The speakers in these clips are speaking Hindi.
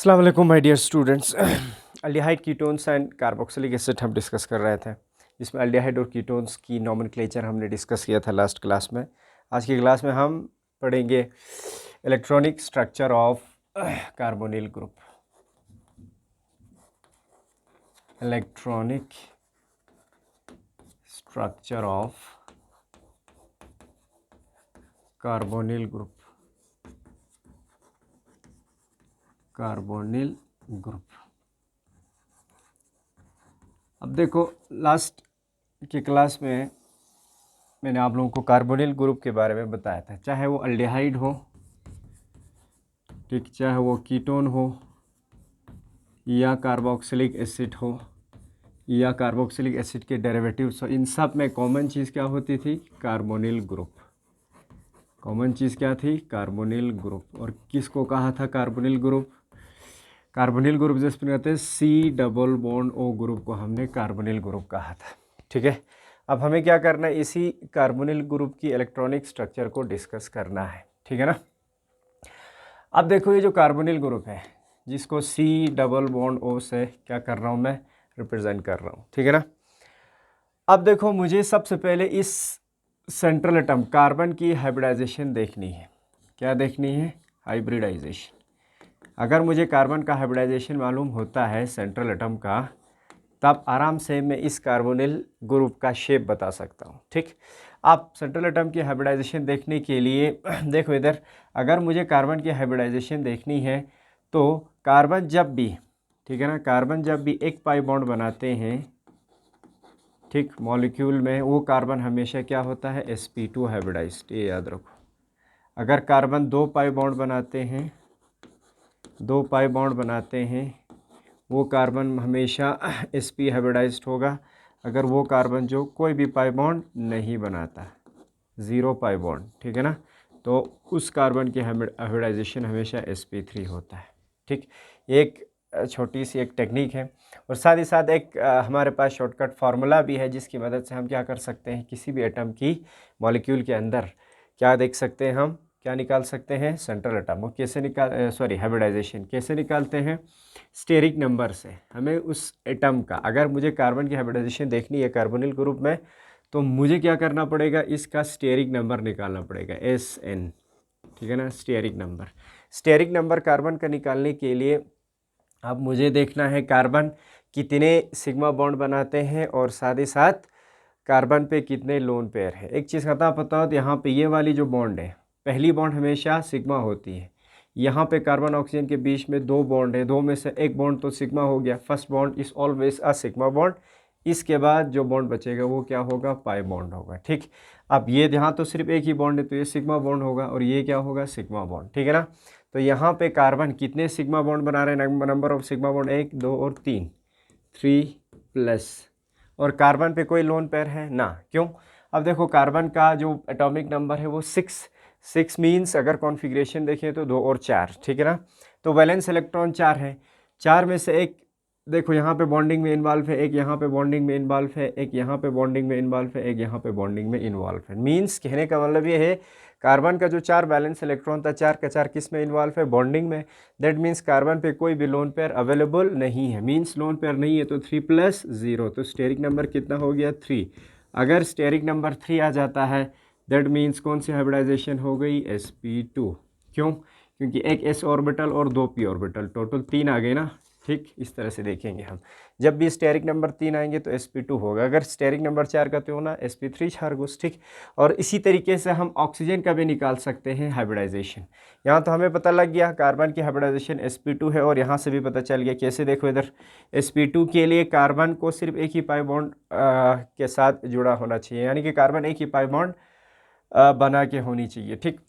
अस्सलाम वालेकुम my dear students. Aldehyde ketones and carboxylic acid हम डिस्कस कर रहे थे, जिसमें अल्डिहाइड और कीटोन्स की नोमेनक्लेचर हमने डिस्कस किया था लास्ट क्लास में। आज की क्लास में हम पढ़ेंगे electronic structure of carbonyl group. Electronic structure of carbonyl group. Carbonyl group. अब देखो, लास्ट की क्लास में मैंने आप लोगों को कार्बोनिल ग्रुप के बारे में बताया था, चाहे वो अल्डिहाइड हो, ठीक, चाहे वो कीटोन हो या कार्बोक्सिलिक एसिड हो या कार्बोक्सिलिक एसिड के डेरिवेटिव्स हो, इन सब में कॉमन चीज़ क्या होती थी? Carbonyl group. कॉमन चीज़ क्या थी? Carbonyl group. और किसको कहा था कार्बोनिल ग्रुप? कार्बोनिल ग्रुप जिसमें कहते हैं C double bond O group को हमने कार्बोनिल ग्रुप कहा था। ठीक है, अब हमें क्या करना है? इसी कार्बोनिल ग्रुप की इलेक्ट्रॉनिक स्ट्रक्चर को डिस्कस करना है। ठीक है ना। अब देखो, ये जो कार्बोनिल ग्रुप है जिसको सी डबल बॉन्ड ओ से क्या कर रहा हूँ मैं? रिप्रेजेंट कर रहा हूँ। ठीक है ना। अब देखो, मुझे सबसे पहले इस सेंट्रल एटम कार्बन की हाइब्रिडाइजेशन देखनी है। क्या देखनी है? हाइब्रिडाइजेशन। अगर मुझे कार्बन का हाइब्रिडाइजेशन मालूम होता है सेंट्रल एटम का, तब आराम से मैं इस कार्बोनिल ग्रुप का शेप बता सकता हूँ। ठीक, आप सेंट्रल एटम की हाइब्रिडाइजेशन देखने के लिए देखो इधर, अगर मुझे कार्बन की हाइब्रिडाइजेशन देखनी है तो कार्बन जब भी, ठीक है ना, कार्बन जब भी एक पाई बॉन्ड बनाते हैं, ठीक, मॉलिक्यूल में, वो कार्बन हमेशा क्या होता है? sp2 hybridised. ये याद रखो। अगर कार्बन दो पाई बॉन्ड बनाते हैं, दो पाई बॉन्ड बनाते हैं, वो कार्बन हमेशा sp हाइब्रिडाइज्ड होगा। अगर वो कार्बन जो कोई भी पाई बॉन्ड नहीं बनाता, ज़ीरो पाई बॉन्ड, ठीक है ना, तो उस कार्बन की हाइब्रिडाइजेशन हमेशा sp3 होता है। ठीक, एक छोटी सी एक टेक्निक है, और साथ ही साथ एक हमारे पास शॉर्टकट फार्मूला भी है, जिसकी मदद से हम क्या कर सकते हैं? किसी भी एटम की मॉलिक्यूल के अंदर क्या देख सकते हैं? हम क्या निकाल सकते हैं? Central atom. वो कैसे हाइब्रिडाइजेशन कैसे निकालते हैं? स्टेरिक नंबर से। हमें उस एटम का, अगर मुझे कार्बन की हाइब्रिडाइजेशन देखनी है कार्बोनिल ग्रुप में, तो मुझे क्या करना पड़ेगा? इसका स्टेरिक नंबर निकालना पड़ेगा, Sn। ठीक है ना, steric number. Steric number carbon का निकालने के लिए अब मुझे देखना है कार्बन कितने सिग्मा बॉन्ड बनाते हैं, और साथ ही साथ कार्बन पे कितने लोन पेयर है। एक चीज़ पता हो, तो यहाँ पे ये वाली जो बॉन्ड है, पहली बॉन्ड हमेशा सिग्मा होती है। यहाँ पे कार्बन ऑक्सीजन के बीच में दो बॉन्ड है, दो में से एक बॉन्ड तो सिग्मा हो गया, first bond is always a sigma bond. इसके बाद जो बॉन्ड बचेगा वो क्या होगा? पाई बॉन्ड होगा। ठीक, अब ये यहाँ तो सिर्फ एक ही बॉन्ड है, तो ये सिग्मा बॉन्ड होगा, और ये क्या होगा? Sigma bond. ठीक है ना। तो यहाँ पे कार्बन कितने सिग्मा बॉन्ड बना रहे हैं? नंबर ऑफ सिग्मा बॉन्ड 1 2 और 3, 3+। और कार्बन पे कोई लोन पेयर है ना? क्यों? अब देखो, कार्बन का जो एटॉमिक नंबर है वो 6 मीन्स, अगर कॉन्फ़िगरेशन देखें तो 2 और 4। ठीक है ना। तो वैलेंस इलेक्ट्रॉन 4 है, 4 में से एक देखो यहाँ पे बॉन्डिंग में इन्वॉल्व है, एक यहाँ पे बॉन्डिंग में इन्वॉल्व है, एक यहाँ पे बॉन्डिंग में इन्वॉल्व है, एक यहाँ पे बॉन्डिंग में इन्वॉल्व है। मीन्स कहने का मतलब ये है, कार्बन का जो 4 बैलेंस इलेक्ट्रॉन था, 4 का 4 किस में इन्वॉल्व है? बॉन्डिंग में। दैट मीन्स कार्बन पे कोई भी लोन पेयर अवेलेबल नहीं है। मीन्स लोन पेयर नहीं है, तो 3+0, तो स्टेरिक नंबर कितना हो गया? 3। अगर स्टेरिक नंबर 3 आ जाता है, दैट मीन्स कौन सी हाइब्रिडाइजेशन हो गई? sp2। क्यों? क्योंकि एक s ऑर्बिटल और 2 p ऑर्बिटल, टोटल 3 आ गए ना। ठीक, इस तरह से देखेंगे हम। जब भी स्टेरिक नंबर 3 आएंगे तो sp2 होगा, अगर स्टेरिक नंबर 4 का तो होना sp3 चार्गोस। ठीक, और इसी तरीके से हम ऑक्सीजन का भी निकाल सकते हैं हाइब्रिडाइजेशन। यहाँ तो हमें पता लग गया कार्बन की हाइब्रिडाइजेशन sp2 है, और यहाँ से भी पता चल गया कैसे। देखो इधर, sp2 के लिए कार्बन को सिर्फ एक ही पाई बॉन्ड के साथ जुड़ा होना चाहिए, यानी कि कार्बन एक ही पाई बॉन्ड बना के होनी चाहिए। ठीक,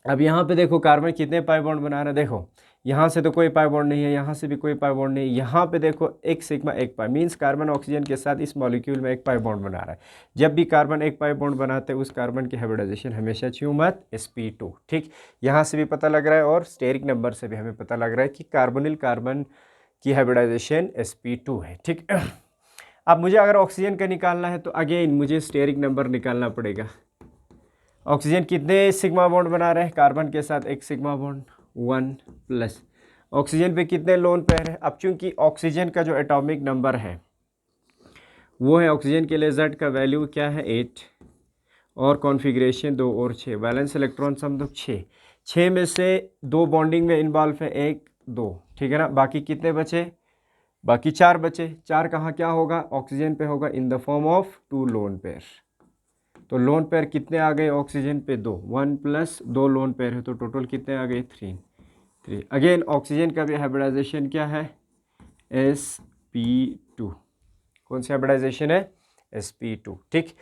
अब यहाँ पे देखो कार्बन कितने पाई बॉन्ड बना रहा है? देखो, यहाँ से तो कोई पाई बॉन्ड नहीं है, यहाँ से भी कोई पाई बॉन्ड नहीं है, यहाँ पे देखो एक सिग्मा एक पाई, मीन्स कार्बन ऑक्सीजन के साथ इस मॉलिक्यूल में एक पाई बॉन्ड बना रहा है। जब भी कार्बन एक पाई बॉन्ड बनाते हैं, उस कार्बन की हाइब्रिडाइजेशन हमेशा मत sp2। ठीक, यहाँ से भी पता लग रहा है, और स्टेरिक नंबर से भी हमें पता लग रहा है कि कार्बोनिल कार्बन की हाइब्रिडाइजेशन sp2 है। ठीक, अब मुझे अगर ऑक्सीजन का निकालना है, तो अगेन मुझे स्टेरिक नंबर निकालना पड़ेगा। ऑक्सीजन कितने सिग्मा बॉन्ड बना रहे हैं? कार्बन के साथ एक सिग्मा बॉन्ड, 1+। ऑक्सीजन पे कितने लोन पेयर है? अब चूंकि ऑक्सीजन का जो एटॉमिक नंबर है वो है, ऑक्सीजन के लिए Z का वैल्यू क्या है 8 और कॉन्फ़िगरेशन 2 और 6, वैलेंस इलेक्ट्रॉन सम तो 6 में से 2 बॉन्डिंग में इन्वॉल्व है, 1 2, ठीक है ना। बाकी कितने बचे? बाकी 4 बचे। 4 कहाँ क्या होगा? ऑक्सीजन पे होगा in the form of 2 lone pair. तो लोन पेयर कितने आ गए ऑक्सीजन पे? 2, 1 प्लस 2 लोन पेयर है तो टोटल कितने आ गए? 3। अगेन ऑक्सीजन का भी हाइब्रिडाइजेशन क्या है? sp2। कौन सी हाइब्रिडाइजेशन है? sp2। ठीक,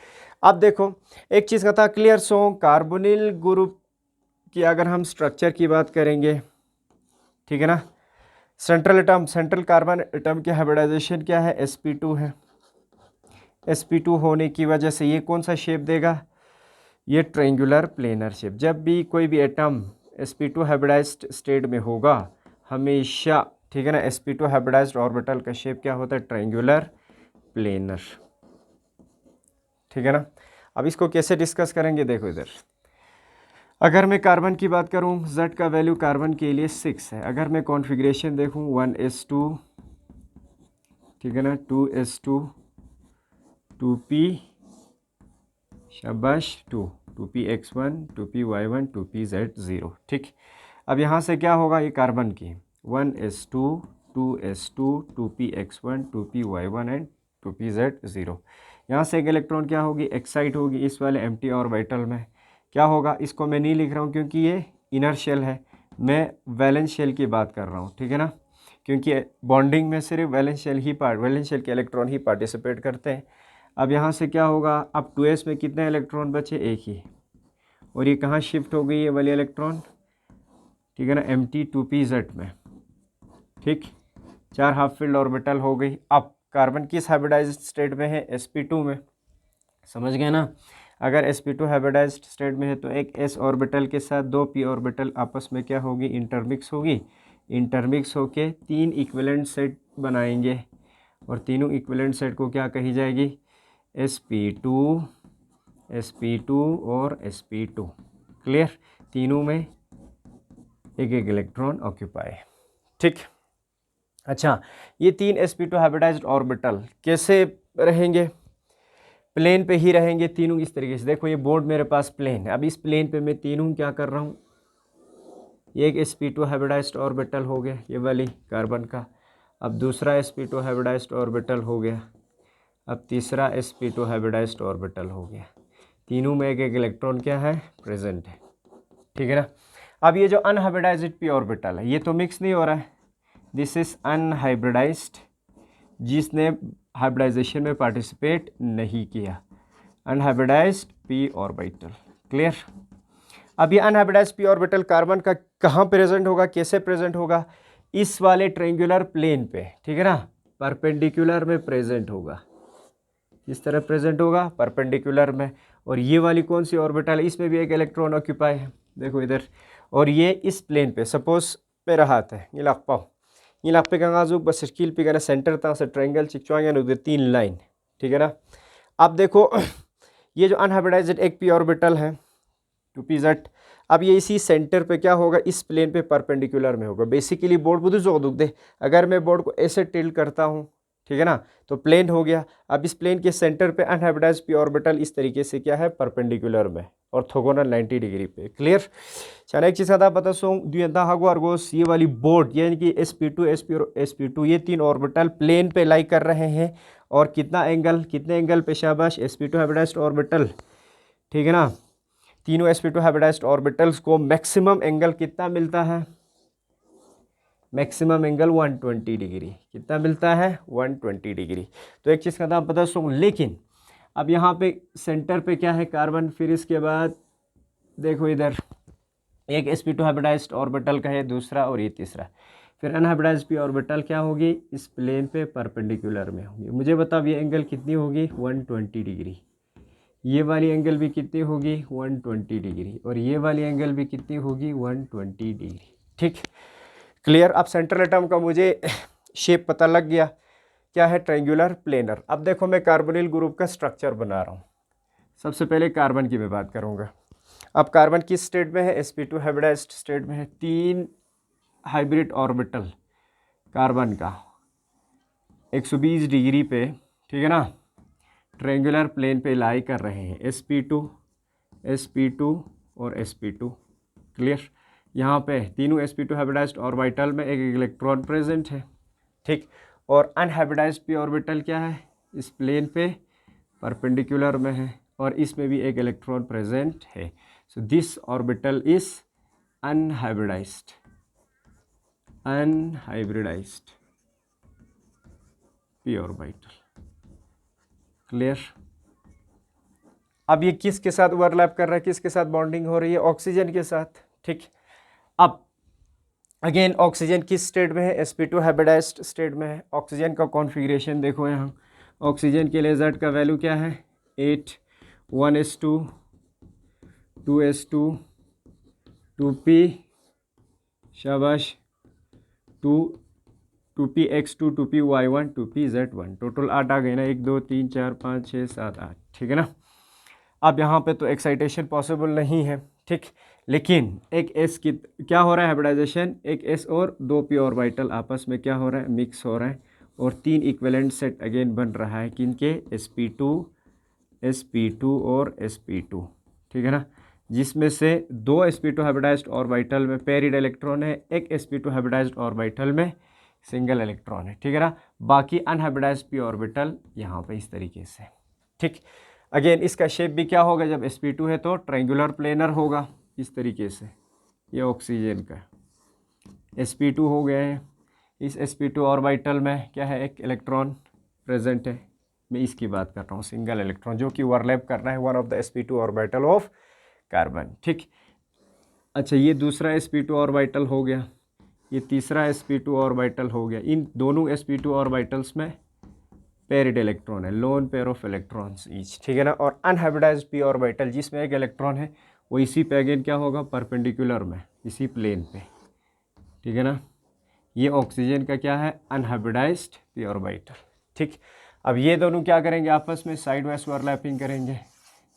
अब देखो एक चीज़ का था क्लियर। सो कार्बोनिल ग्रुप की अगर हम स्ट्रक्चर की बात करेंगे, ठीक है ना, central atom, central carbon atom की हाइब्रिडाइजेशन क्या है? sp2 है। sp2 होने की वजह से ये कौन सा शेप देगा? ये ट्रायंगुलर प्लेनर शेप। जब भी कोई भी एटम sp2 हाइब्रिडाइज्ड स्टेट में होगा हमेशा, ठीक है ना, sp2 हाइब्रिडाइज्ड ऑर्बिटल का शेप क्या होता है? ट्रायंगुलर प्लेनर, ठीक है ना। अब इसको कैसे डिस्कस करेंगे? देखो इधर, अगर मैं कार्बन की बात करूं, Z का वैल्यू कार्बन के लिए 6 है। अगर मैं कॉन्फ़िगरेशन देखूं 1s2, ठीक है ना, 2s2, 2p, शाबाश 2px1, 2py1, 2pz0। ठीक, अब यहाँ से क्या होगा? ये कार्बन की 1s2, 2s2, 2px1, 2py1 and 2pz0। यहाँ से एक इलेक्ट्रॉन क्या होगी? एक्साइट होगी इस वाले एम्प्टी ऑर्बिटल में। क्या होगा? इसको मैं नहीं लिख रहा हूँ क्योंकि ये इनर शेल है, मैं वैलेंस शेल की बात कर रहा हूँ, ठीक है ना, क्योंकि बॉन्डिंग में सिर्फ वैलेंस शेल के इलेक्ट्रॉन ही पार्टिसिपेट करते हैं। अब यहाँ से क्या होगा? अब 2s में कितने इलेक्ट्रॉन बचे? एक ही, और ये कहाँ शिफ्ट हो गई ये वाली इलेक्ट्रॉन? ठीक है ना, Mt2pz में। ठीक, 4 हाफ फील्ड ऑर्बिटल हो गई। अब कार्बन किस हाइब्रिडाइज्ड स्टेट में है? sp2 में। समझ गए ना? अगर sp2 हाइब्रिडाइज्ड स्टेट में है तो एक s ऑर्बिटल के साथ 2 p ऑर्बिटल आपस में क्या होगी? इंटरमिक्स होगी। इंटरमिक्स होके 3 इक्विवेलेंट सेट बनाएंगे और तीनों इक्विवेलेंट सेट को क्या कही जाएगी? sp2, sp2 और sp2। क्लियर? तीनों में एक एक इलेक्ट्रॉन ऑक्यूपाई। ठीक, अच्छा, ये 3 sp2 हाइब्रिडाइज्ड ऑर्बिटल कैसे रहेंगे? प्लेन पे ही रहेंगे तीनों इस तरीके से। देखो ये बोर्ड मेरे पास प्लेन है, अब इस प्लेन पे मैं तीनों क्या कर रहा हूँ? ये एक sp2 हाइब्रिडाइज्ड ऑर्बिटल हो गया ये वाली कार्बन का, अब दूसरा sp2 हाइब्रिडाइज्ड ऑर्बिटल हो गया, अब तीसरा sp2 हाइब्रिडाइज्ड ऑर्बिटल हो गया। तीनों में एक एक इलेक्ट्रॉन क्या है? प्रेजेंट है, ठीक है ना। अब ये जो अनहाइब्रिडाइज्ड p ऑर्बिटल है ये तो मिक्स नहीं हो रहा है, दिस इज अनहाइब्रिडाइज्ड, जिसने हाइब्रिडाइजेशन में पार्टिसिपेट नहीं किया, अनहाइब्रिडाइज्ड p ऑर्बिटल। क्लियर? अब ये अनहाइब्रिडाइज्ड p ऑर्बिटल कार्बन का कहाँ प्रेजेंट होगा? कैसे प्रेजेंट होगा? इस वाले ट्रायंगुलर प्लेन पे, ठीक है ना, परपेंडिकुलर में प्रेजेंट होगा। इस तरह प्रेजेंट होगा परपेंडिकुलर में। और ये वाली कौन सी ऑर्बिटल है? इसमें भी एक इलेक्ट्रॉन ऑक्यूपाई है, देखो इधर। और ये इस प्लेन पे, सपोज मेरा हाथ है, ये लाख पाओ, ये लाख पे गंगाजुक बस स्किल पे कहना सेंटर था से ट्रायंगल चिकचुआंग उधर 3 लाइन, ठीक है ना। अब देखो ये जो अनहाइब्रिडाइज्ड एक p ऑर्बिटल है 2pz, अब ये इसी सेंटर पे क्या होगा? इस प्लेन पे परपेंडिकुलर में होगा। बेसिकली बोर्ड बुद्ध जो दुख दे, अगर मैं बोर्ड को ऐसे टिल्ट करता हूँ, ठीक है ना, तो प्लेन हो गया। अब इस प्लेन के सेंटर पे अनहाइब्रिडाइज्ड p ऑर्बिटल इस तरीके से क्या है? परपेंडिकुलर में, ऑर्थोगोनल 90 डिग्री पे। क्लियर? चलो एक चीज़ का बता सो अर्गोस, ये वाली बोर्ड यानी कि sp2 sp और sp2 ये 3 ऑर्बिटल प्लेन पे लाई कर रहे हैं। और कितना एंगल, कितने एंगल पे? शाबाश, sp2 हाइब्रिडाइज्ड ऑर्बिटल, ठीक है ना, तीनों sp2 हाइब्रिडाइज्ड ऑर्बिटल्स को मैक्सिमम एंगल कितना मिलता है? Maximum angle 120 degree. कितना मिलता है? 120 डिग्री। तो एक चीज़ का नाम पता सो, लेकिन अब यहाँ पे सेंटर पे क्या है? कार्बन। फिर इसके बाद देखो इधर एक sp2 हाइब्रिडाइज्ड ऑर्बिटल का है दूसरा और ये तीसरा। फिर अनहाइब्रिडाइज्ड p ऑर्बिटल क्या होगी? इस प्लेन पे परपेंडिकुलर में होगी। मुझे बताओ ये एंगल कितनी होगी? 120 डिग्री। ये वाली एंगल भी कितनी होगी? 120 डिग्री। और ये वाली एंगल भी कितनी होगी? 120 डिग्री। ठीक, क्लियर? अब सेंट्रल एटम का मुझे शेप पता लग गया, क्या है? Triangular planar. अब देखो मैं कार्बोनिल ग्रुप का स्ट्रक्चर बना रहा हूँ। सबसे पहले कार्बन की मैं बात करूँगा। अब कार्बन किस स्टेट में है? sp2 हाइब्रिडाइज्ड स्टेट में है। 3 हाइब्रिड ऑर्बिटल कार्बन का 120 डिग्री पे, ठीक है ना, ट्रेंगुलर प्लेन पे लाई कर रहे हैं, sp2 sp2 और sp2। क्लियर। यहाँ पे तीनों sp2 हाइब्रिडाइज्ड ऑर्बिटल में एक इलेक्ट्रॉन प्रेजेंट है, ठीक। और अनहाइब्रिडाइज्ड p ऑर्बिटल क्या है, इस प्लेन पे परपेंडिकुलर में है और इसमें भी एक इलेक्ट्रॉन प्रेजेंट है। So this orbital is unhybridised p orbital. Clear. अब ये किसके साथ ओवरलैप कर रहा है, किसके साथ बॉन्डिंग हो रही है, ऑक्सीजन के साथ, ठीक। अब अगेन ऑक्सीजन किस स्टेट में है, sp2 हाइब्रिडाइज्ड स्टेट में है। ऑक्सीजन का कॉन्फ़िगरेशन देखो यहाँ, ऑक्सीजन के लिए Z का वैल्यू क्या है, 8, 1s2, 2s2, 2p, शाबाश, 2px2, 2py1, 2pz1, टोटल 8 आ गए ना, 1 2 3 4 5 6 7 8, ठीक है ना। अब यहाँ पे तो एक्साइटेशन पॉसिबल नहीं है, ठीक, लेकिन एक S की क्या हो रहा है हाइब्रिडाइजेशन, एक S और 2 p ऑर्बिटल आपस में क्या हो रहा है, मिक्स हो रहा है और 3 इक्विवेलेंट सेट अगेन बन रहा है, किनके, sp2 और sp2, ठीक है ना, जिसमें से 2 sp2 हाइब्रिडाइज्ड ऑर्बिटल में पेरिड इलेक्ट्रॉन है, एक sp2 हाइब्रिडाइज्ड ऑर्बिटल में सिंगल इलेक्ट्रॉन है, ठीक है ना। बाकी अनहाइब्रिडाइज्ड p ऑर्बिटल यहाँ पे इस तरीके से, ठीक। अगेन इसका शेप भी क्या होगा, जब sp2 है तो ट्रायंगुलर प्लेनर होगा इस तरीके से। ये ऑक्सीजन का sp2 हो गया है, इस sp2 ऑर्बिटल में क्या है, एक इलेक्ट्रॉन प्रेजेंट है, मैं इसकी बात कर रहा हूँ, सिंगल इलेक्ट्रॉन जो कि ओवरलैप करना है one of the sp2 orbital of carbon, ठीक। अच्छा, ये दूसरा sp2 ऑर्बिटल हो गया, ये तीसरा sp2 ऑर्बिटल हो गया। इन दोनों sp2 ऑर्बिटल्स में पेरिड इलेक्ट्रॉन है, lone pair of electrons each, ठीक है ना। और अनहाइब्रिडाइज्ड p ऑर्बिटल जिसमें एक इलेक्ट्रॉन है, वो इसी पे अगेन क्या होगा, परपेंडिकुलर में, इसी प्लेन पे, ठीक है ना। ये ऑक्सीजन का क्या है, अनहाइब्रिडाइज्ड p ऑर्बिटल, ठीक। अब ये दोनों क्या करेंगे, आपस में साइड वाइज ओवरलैपिंग करेंगे।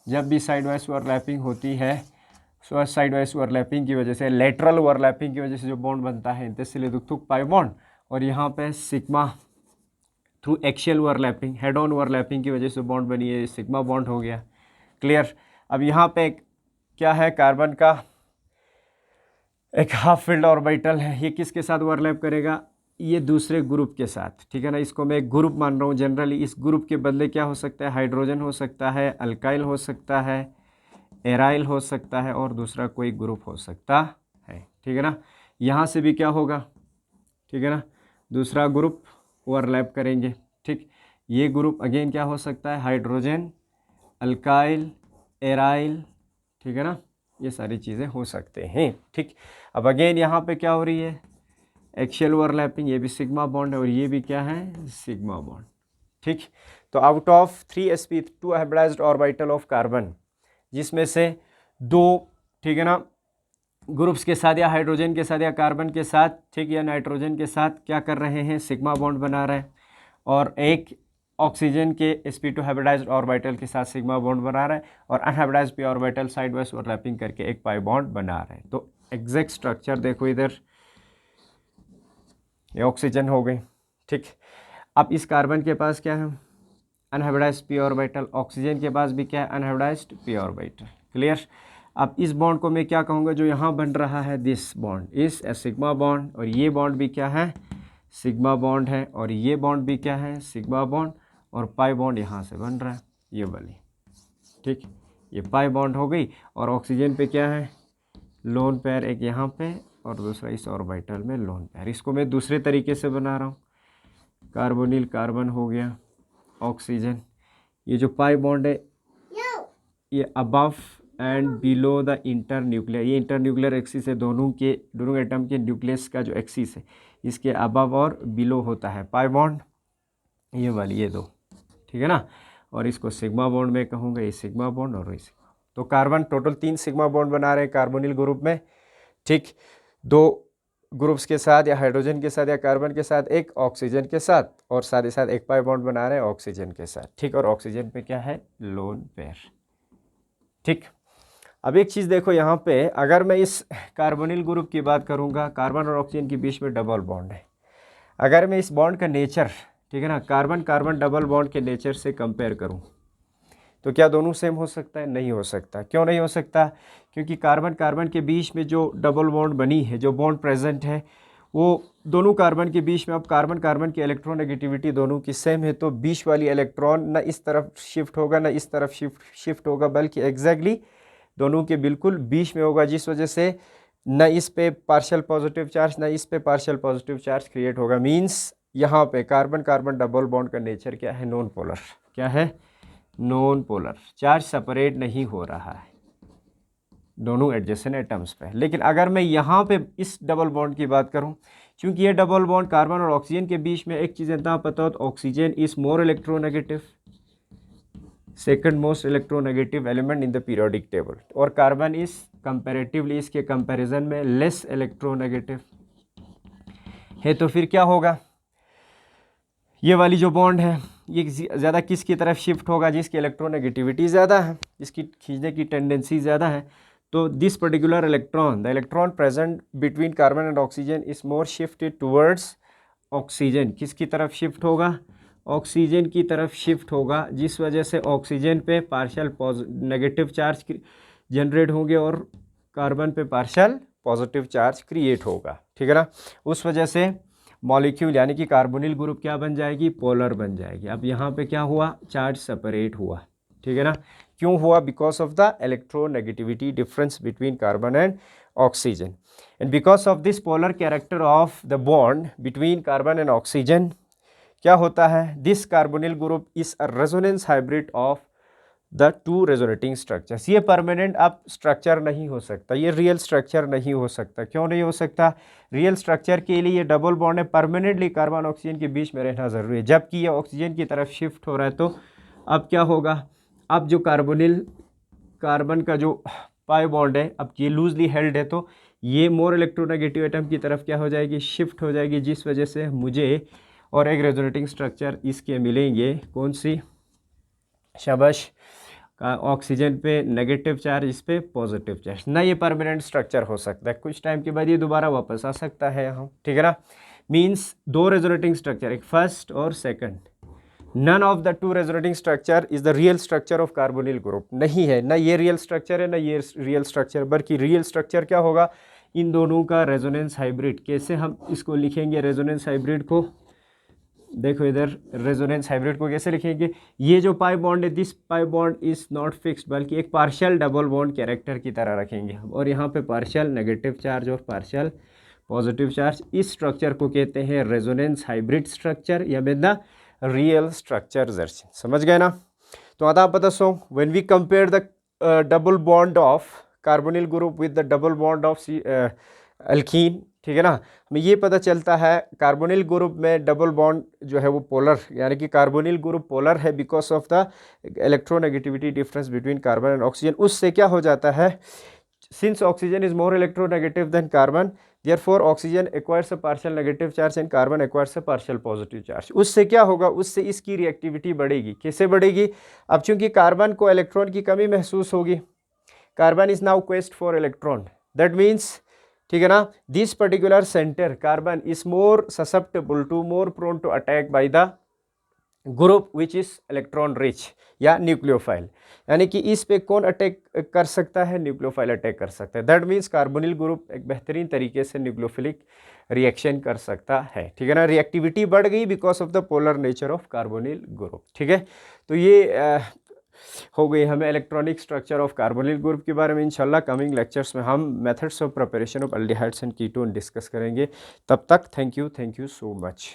जब भी साइड वाइज ओवरलैपिंग होती है, सो साइड वाइज ओवरलैपिंग की वजह से, लेटरल ओवरलैपिंग की वजह से जो बॉन्ड बनता है, इंटेंसिली दुख पाई बॉन्ड, और यहाँ पे sigma through axial overlapping, head on overlapping की वजह से बॉन्ड बनी है, सिग्मा बॉन्ड हो गया। क्लियर। अब यहाँ पे क्या है, कार्बन का एक हाफ फील्ड ऑर्बिटल है, ये किसके साथ ओवरलैप करेगा, ये दूसरे ग्रुप के साथ, ठीक है ना। इसको मैं एक ग्रुप मान रहा हूँ जनरली, इस ग्रुप के बदले क्या हो सकता है, हाइड्रोजन हो सकता है, अल्काइल हो सकता है, एराइल हो सकता है, और दूसरा कोई ग्रुप हो सकता है, ठीक है ना। यहाँ से भी क्या होगा, ठीक है ना, दूसरा ग्रुप ओवरलैप करेंगे, ठीक। ये ग्रुप अगेन क्या हो सकता है, हाइड्रोजन, अल्काइल, एराइल, ठीक है ना, ये सारी चीज़ें हो सकते हैं, ठीक। अब अगेन यहाँ पे क्या हो रही है, एक्शियल ओवरलैपिंग, ये भी सिग्मा बॉन्ड है और ये भी क्या है, सिग्मा बॉन्ड, ठीक। तो out of 3 sp2 hybridised orbital of carbon, जिसमें से 2, ठीक है ना, ग्रुप्स के साथ या हाइड्रोजन के साथ या कार्बन के साथ, ठीक, या नाइट्रोजन के साथ क्या कर रहे हैं, सिग्मा बॉन्ड बना रहे हैं, और एक ऑक्सीजन के sp2 हाइब्रिडाइज्ड ऑर्बिटल के साथ सिग्मा बॉन्ड बना रहा है, और unhybridised p orbital side wise overlapping करके एक पाई बॉन्ड बना रहे हैं। तो एग्जैक्ट स्ट्रक्चर देखो इधर, ये ऑक्सीजन हो गई, ठीक। अब इस कार्बन के पास क्या है, अनहाइब्रिडाइज्ड p ऑर्बिटल, ऑक्सीजन के पास भी क्या है, अनहाइब्रिडाइज्ड p ऑर्बिटल। क्लियर। अब इस बॉन्ड को मैं क्या कहूँगा, जो यहाँ बन रहा है, दिस बॉन्ड इस सिग्मा बॉन्ड, और ये बॉन्ड भी क्या है, सिग्मा बॉन्ड है, और ये बॉन्ड भी क्या है, सिग्मा बॉन्ड, और पाई बॉन्ड यहाँ से बन रहा है, ये वाली, ठीक। ये पाई बॉन्ड हो गई, और ऑक्सीजन पे क्या है, लोन पेयर, एक यहाँ पे और दूसरा इस ऑर्बिटल में लोन पेयर। इसको मैं दूसरे तरीके से बना रहा हूँ, कार्बोनिल कार्बन हो गया, ऑक्सीजन, ये जो पाई बॉन्ड है ये above and below the inter nuclear, ये इंटर न्यूक्लियर एक्सिस है, दोनों एटम के न्यूक्लियस का जो एक्सिस है, इसके अबव और बिलो होता है पाई बॉन्ड, ये वाली, ये दो, ठीक है ना। और इसको सिग्मा बॉन्ड में कहूँगा, ये सिग्मा बॉन्ड और ये सिग्मा। तो कार्बन टोटल 3 सिग्मा बॉन्ड बना रहे हैं कार्बोनिल ग्रुप में, ठीक। 2 ग्रुप्स के साथ या हाइड्रोजन के साथ या कार्बन के साथ, एक ऑक्सीजन के साथ, और साथ ही साथ एक पाई बॉन्ड बना रहे हैं ऑक्सीजन के साथ, ठीक। और ऑक्सीजन पे क्या है, लोन पेयर, ठीक। अब एक चीज़ देखो यहाँ पे, अगर मैं इस कार्बोनिल ग्रुप की बात करूँगा, कार्बन और ऑक्सीजन के बीच में डबल बॉन्ड है। अगर मैं इस बॉन्ड का नेचर, ठीक है ना, कार्बन कार्बन डबल बॉन्ड के नेचर से कंपेयर करूँ तो क्या दोनों सेम हो सकता है? नहीं हो सकता। क्यों नहीं हो सकता? क्योंकि कार्बन कार्बन के बीच में जो डबल बॉन्ड बनी है, जो बॉन्ड प्रेजेंट है, वो दोनों कार्बन के बीच में, अब कार्बन कार्बन की इलेक्ट्रोनेगेटिविटी दोनों की सेम है, तो बीच वाली इलेक्ट्रॉन ना इस तरफ शिफ्ट होगा ना इस तरफ शिफ्ट होगा, बल्कि एग्जैक्टली दोनों के बिल्कुल बीच में होगा, जिस वजह से न इस पे पार्शियल पॉजिटिव चार्ज ना इस पे पार्शियल पॉजिटिव चार्ज क्रिएट होगा। मीन्स यहाँ पे कार्बन कार्बन डबल बॉन्ड का नेचर क्या है? Non polar. क्या है? Non polar. चार्ज सेपरेट नहीं हो रहा है दोनों एडजेसेंट एटम्स पे। लेकिन अगर मैं यहाँ पे इस डबल बॉन्ड की बात करूँ, क्योंकि ये डबल बॉन्ड कार्बन और ऑक्सीजन के बीच में, एक चीज़ इतना पता हो, तो oxygen is more electronegative, second most electronegative element in the periodic table, और कार्बन इज कंपैरेटिवली इसके कंपैरिजन में लेस इलेक्ट्रोनेगेटिव है। तो फिर क्या होगा? ये वाली जो बॉन्ड है ये ज़्यादा किसकी तरफ शिफ्ट होगा? जिसकी इलेक्ट्रोनेगेटिविटी ज़्यादा है, जिसकी खींचने की टेंडेंसी ज़्यादा है। तो this particular electron, the electron present between carbon and oxygen is more shifted towards oxygen. किसकी तरफ शिफ्ट होगा? ऑक्सीजन की तरफ शिफ्ट होगा, जिस वजह से ऑक्सीजन पे पार्शियल नेगेटिव चार्ज जनरेट होंगे और कार्बन पे पार्शियल पॉजिटिव चार्ज क्रिएट होगा। ठीक है ना? उस वजह से मॉलिक्यूल यानी कि कार्बोनिल ग्रुप क्या बन जाएगी? पोलर बन जाएगी। अब यहाँ पे क्या हुआ? चार्ज सेपरेट हुआ। ठीक है ना? क्यों हुआ? Because of the electronegativity difference between carbon and oxygen, and because of this polar character of the bond between carbon and oxygen क्या होता है? This carbonyl group is a resonance hybrid of the two resonating structures. ये परमानेंट अब स्ट्रक्चर नहीं हो सकता, ये रियल स्ट्रक्चर नहीं हो सकता। क्यों नहीं हो सकता? रियल स्ट्रक्चर के लिए ये डबल बॉन्ड है, परमानेंटली कार्बन ऑक्सीजन के बीच में रहना ज़रूरी है। जबकि ये ऑक्सीजन की तरफ शिफ्ट हो रहा है, तो अब क्या होगा? अब जो कार्बोनिल कार्बन का जो पाई बॉन्ड है, अब ये लूजली हेल्ड है, तो ये मोर इलेक्ट्रोनेगेटिव एटम की तरफ क्या हो जाएगी? शिफ्ट हो जाएगी, जिस वजह से मुझे और एक रेजोनेटिंग स्ट्रक्चर इसके मिलेंगे। कौन सी? शाबाश। ऑक्सीजन पे नेगेटिव चार्ज, इस पे पॉजिटिव चार्ज। ना ये परमानेंट स्ट्रक्चर हो सकता है, कुछ टाइम के बाद ये दोबारा वापस आ सकता है यहाँ। ठीक है ना? मीन्स दो रेजोनेटिंग स्ट्रक्चर, एक फर्स्ट और second, none of the two resonating structure is the real structure of carbonyl group. नहीं है, ना ये रियल स्ट्रक्चर है ना ये रियल स्ट्रक्चर, बल्कि रियल स्ट्रक्चर क्या होगा? इन दोनों का रेजोनेंस हाइब्रिड। कैसे हम इसको लिखेंगे रेजोनेंस हाइब्रिड को? देखो इधर रेजोनेंस हाइब्रिड को कैसे लिखेंगे? ये जो पाई बॉन्ड है, this pi bond is not fixed, बल्कि एक पार्शियल डबल बॉन्ड कैरेक्टर की तरह रखेंगे हम, और यहाँ पे पार्शियल नेगेटिव चार्ज और पार्शियल पॉजिटिव चार्ज। इस स्ट्रक्चर को कहते हैं रेजोनेंस हाइब्रिड स्ट्रक्चर या with the real structure jersey. समझ गए ना? तो आता पता so when we compare the double bond of carbonyl group with the double bond of alkene, ठीक है ना, हमें ये पता चलता है कार्बोनिल ग्रुप में डबल बॉन्ड जो है वो पोलर, यानी कि कार्बोनिल ग्रुप पोलर है because of the electronegativity difference between carbon and oxygen. उससे क्या हो जाता है? Since oxygen is more electronegative than carbon, therefore oxygen acquires a partial negative charge and carbon acquires a partial positive charge. उससे क्या होगा? उससे इसकी रिएक्टिविटी बढ़ेगी। कैसे बढ़ेगी? अब चूंकि कार्बन को इलेक्ट्रॉन की कमी महसूस होगी, carbon is now quest for electron, that means, ठीक है ना, this particular center carbon is more susceptible to, more prone to attack by the group which is electron rich या न्यूक्लियोफाइल। यानी कि इस पे कौन अटैक कर सकता है? न्यूक्लियोफाइल अटैक कर सकता है। दैट मीन्स कार्बोनिल ग्रुप एक बेहतरीन तरीके से न्यूक्लियोफिलिक रिएक्शन कर सकता है। ठीक है ना? रिएक्टिविटी बढ़ गई because of the polar nature of carbonyl group. ठीक है? तो ये हो गई हमें electronic structure of carbonyl group के बारे में। इंशाल्लाह कमिंग लेक्चर्स में हम methods of preparation of aldehydes and ketone discuss करेंगे। तब तक थैंक यू सो मच।